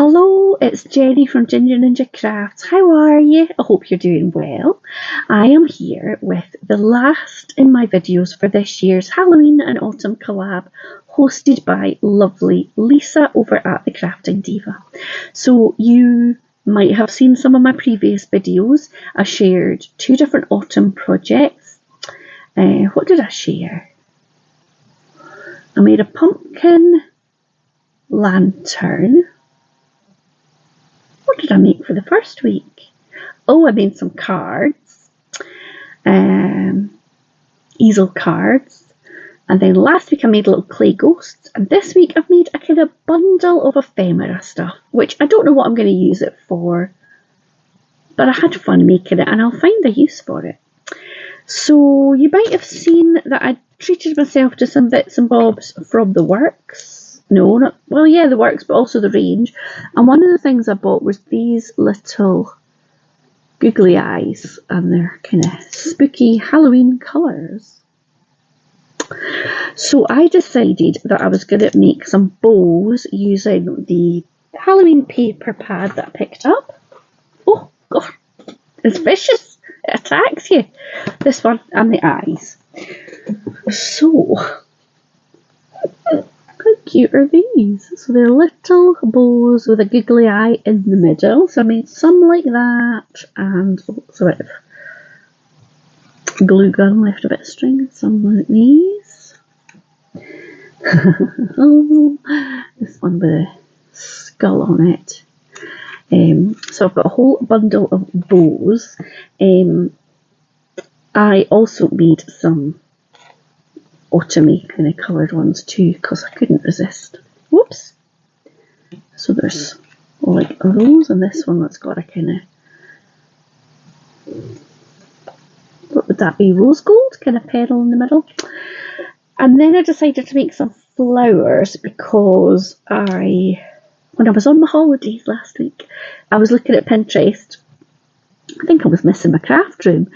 Hello, it's Jenny from Ginger Ninja Crafts. How are you? I hope you're doing well. I am here with the last in my videos for this year's Halloween and Autumn collab, hosted by lovely Lisa over at the Crafting Diva. So you might have seen some of my previous videos. I shared two different autumn projects. What did I share? I made a pumpkin lantern. What did I make for the first week? Oh, I made some cards, easel cards, and then last week I made little clay ghosts, and this week I've made a kind of bundle of ephemera stuff, which I don't know what I'm going to use it for, but I had fun making it and I'll find a use for it. So you might have seen that I treated myself to some bits and bobs from the works. No, not, well, yeah, the works, but also the range. And one of the things I bought was these little googly eyes, and they're kind of spooky Halloween colours. So I decided that I was going to make some bows using the Halloween paper pad that I picked up. Oh, God, it's vicious. It attacks you. This one and the eyes. So, how cute are these? So they're little bows with a googly eye in the middle. So I made some like that, and also a bit of glue gun, left a bit of string, some like these. Oh, this one with a skull on it. So I've got a whole bundle of bows. I also made some autumny kind of coloured ones too, because I couldn't resist. Whoops! So there's like those, and this one that's got a kind of, what would that be, rose gold kind of petal in the middle. And then I decided to make some flowers because when I was on my holidays last week, I was looking at Pinterest. I think I was missing my craft room,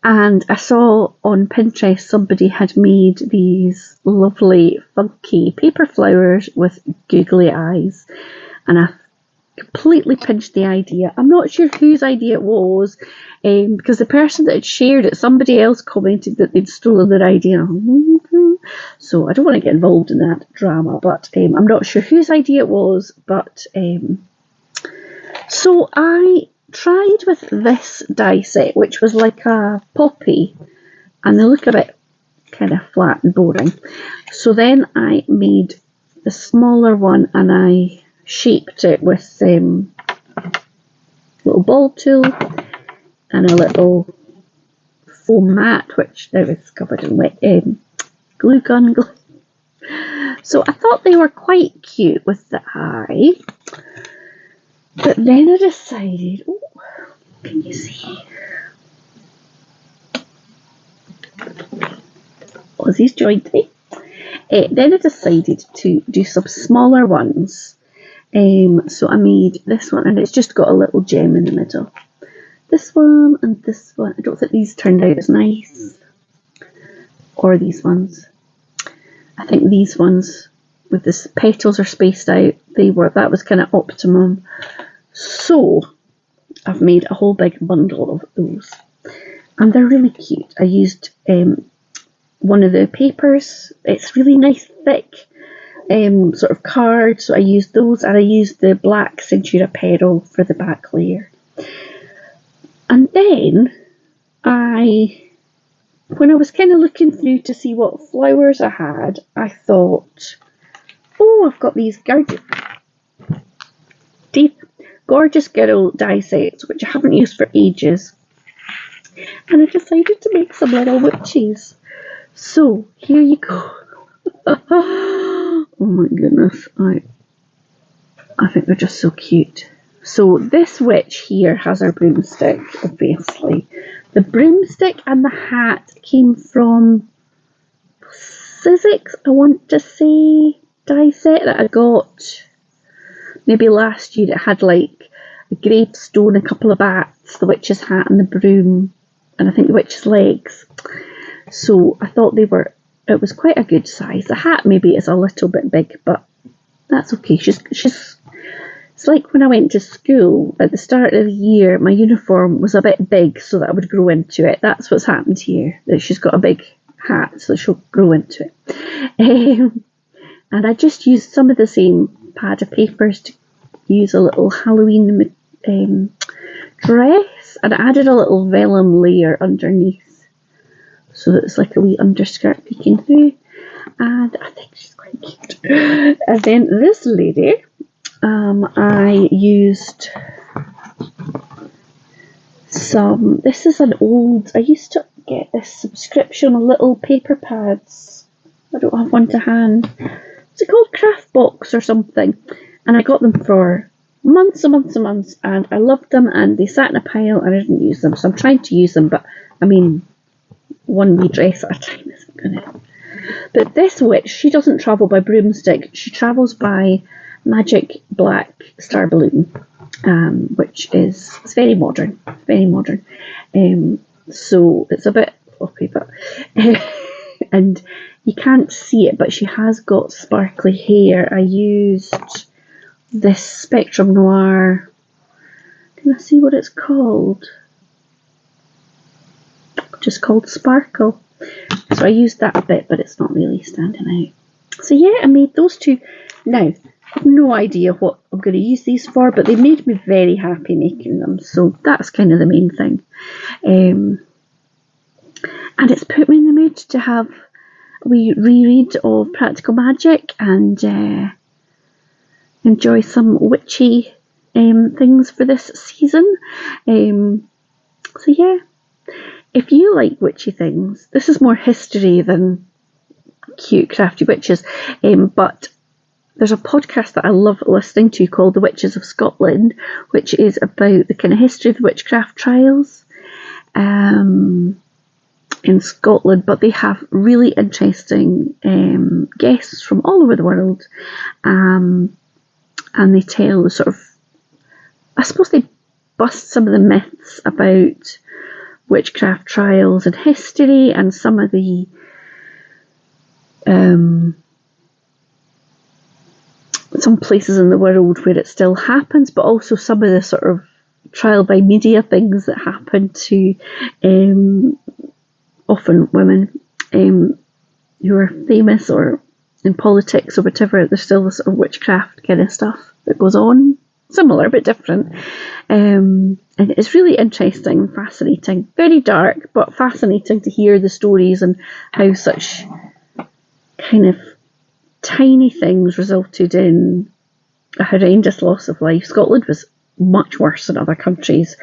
and I saw on Pinterest somebody had made these lovely funky paper flowers with googly eyes, and I completely pinched the idea. I'm not sure whose idea it was, because the person that had shared it, somebody else commented that they'd stolen their idea. So I don't want to get involved in that drama, but I'm not sure whose idea it was. But so I tried with this die set, which was like a poppy, and they look a bit kind of flat and boring. So then I made the smaller one and I shaped it with a little ball tool and a little foam mat, which now is covered in wet glue gun glue. So I thought they were quite cute with the eye. But then I decided, oh, can you see? Oh, these joined me. Then I decided to do some smaller ones. So I made this one, and it's just got a little gem in the middle. This one and this one. I don't think these turned out as nice. Or these ones. I think these ones with the petals are spaced out. That was kind of optimum. So I've made a whole big bundle of those, and they're really cute. I used one of the papers. It's really nice, thick sort of card. So I used those, and I used the black Centura Peril for the back layer. And then when I was kind of looking through to see what flowers I had, I thought, oh, I've got these gorgeous girl die sets, which I haven't used for ages. And I decided to make some little witches. So here you go. Oh my goodness, I think they're just so cute. So this witch here has her broomstick, obviously. The broomstick and the hat came from Sizzix, I want to say, die set that I got maybe last year. It had like a gravestone, a couple of bats, the witch's hat and the broom, and I think the witch's legs. So I thought it was quite a good size. The hat maybe is a little bit big, but that's okay. She's It's like when I went to school at the start of the year, my uniform was a bit big so that I would grow into it. That's what's happened here, that she's got a big hat so she'll grow into it. And I just used some of the same pad of papers to use a little Halloween dress, and I added a little vellum layer underneath so that it's like a wee underskirt peeking through, and I think she's quite cute. And then this lady, I used some, this is an old, I used to get this subscription of little paper pads. I don't have one to hand. Is it called Craft Box or something? And I got them for months and months and months, and I loved them, and they sat in a pile and I didn't use them. So I'm trying to use them, but I mean, one wee dress at a time isn't gonna. But this witch, she doesn't travel by broomstick. She travels by magic black star balloon, which is, it's very modern, very modern. So it's a bit floppy, but and you can't see it, but she has got sparkly hair. I used this Spectrum Noir. Can I see what it's called? Just called Sparkle. So I used that a bit, but it's not really standing out. So yeah, I made those two. Now, I have no idea what I'm going to use these for, but they made me very happy making them. So that's kind of the main thing. And it's put me in the mood to have a wee reread of Practical Magic and enjoy some witchy things for this season. So yeah, if you like witchy things, this is more history than cute crafty witches, but there's a podcast that I love listening to called The Witches of Scotland, which is about the kind of history of the witchcraft trials in Scotland, but they have really interesting guests from all over the world, and they tell the sort of, I suppose they bust some of the myths about witchcraft trials in history, and some of the some places in the world where it still happens, but also some of the sort of trial by media things that happen to often women who are famous or in politics or whatever. There's still this sort of witchcraft kind of stuff that goes on, similar but different. And it's really interesting and fascinating. Very dark, but fascinating to hear the stories and how such kind of tiny things resulted in a horrendous loss of life. Scotland was much worse than other countries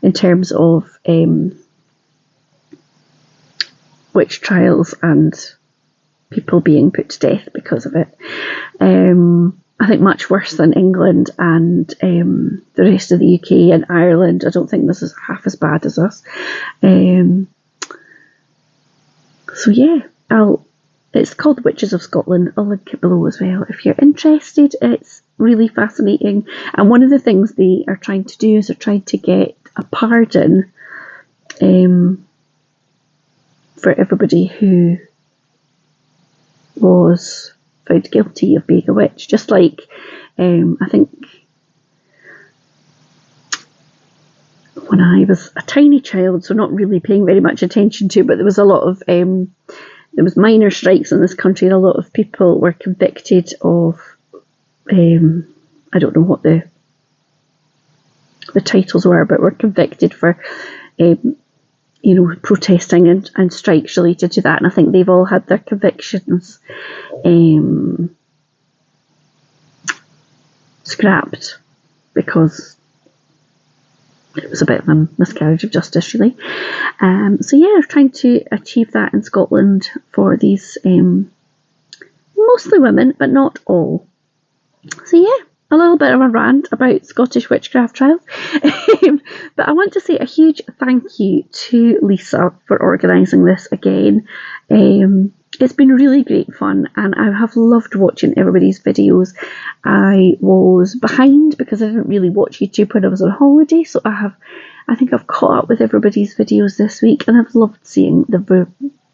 in terms of witch trials and people being put to death because of it. I think much worse than England and the rest of the UK and Ireland. I don't think this is half as bad as us. So yeah, it's called The Witches of Scotland. I'll link it below as well if you're interested. It's really fascinating. And one of the things they are trying to do is they're trying to get a pardon for everybody who was found guilty of being a witch. Just like, I think when I was a tiny child, so not really paying very much attention to, but there was a lot of there was minor strikes in this country, and a lot of people were convicted of, I don't know what the titles were, but were convicted for, protesting and strikes related to that. And I think they've all had their convictions scrapped because it was a bit of a miscarriage of justice, really. So yeah, we're trying to achieve that in Scotland for these mostly women, but not all. So yeah, a little bit of a rant about Scottish witchcraft trials. But I want to say a huge thank you to Lisa for organising this again. It's been really great fun, and I have loved watching everybody's videos. I was behind because I didn't really watch YouTube when I was on holiday, so I think I've caught up with everybody's videos this week, and I've loved seeing the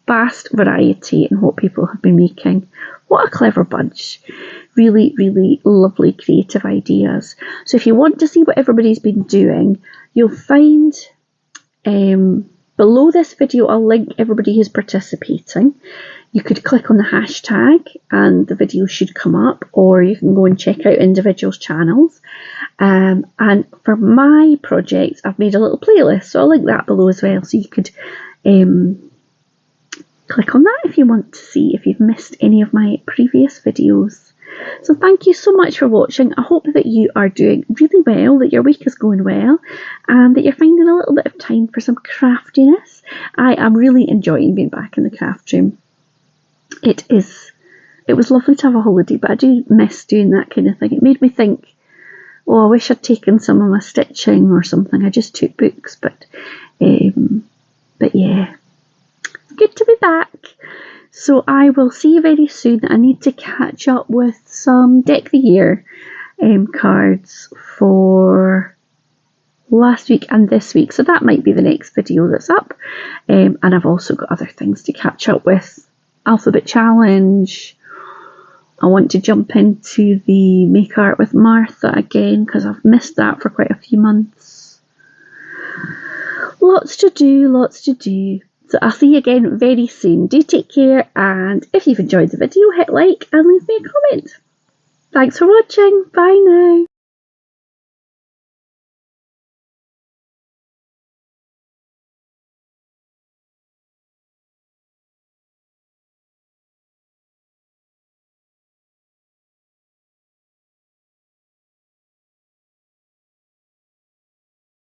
vast variety in what people have been making. What a clever bunch. Really, really lovely creative ideas. So if you want to see what everybody's been doing, you'll find below this video I'll link everybody who's participating. You could click on the hashtag and the video should come up, or you can go and check out individuals' channels. And for my project, I've made a little playlist, so I'll link that below as well, so you could click on that if you want to see if you've missed any of my previous videos. So thank you so much for watching. I hope that you are doing really well, that your week is going well, and that you're finding a little bit of time for some craftiness. I am really enjoying being back in the craft room. It was lovely to have a holiday, but I do miss doing that kind of thing. It made me think, oh, I wish I'd taken some of my stitching or something. I just took books, but yeah, good to be back. So I will see you very soon. I need to catch up with some Deck the Year cards for last week and this week, so that might be the next video that's up. And I've also got other things to catch up with. Alphabet Challenge. I want to jump into the Make Art with Martha again because I've missed that for quite a few months. Lots to do, lots to do. So I'll see you again very soon. Do take care, and if you've enjoyed the video, hit like and leave me a comment. Thanks for watching. Bye now.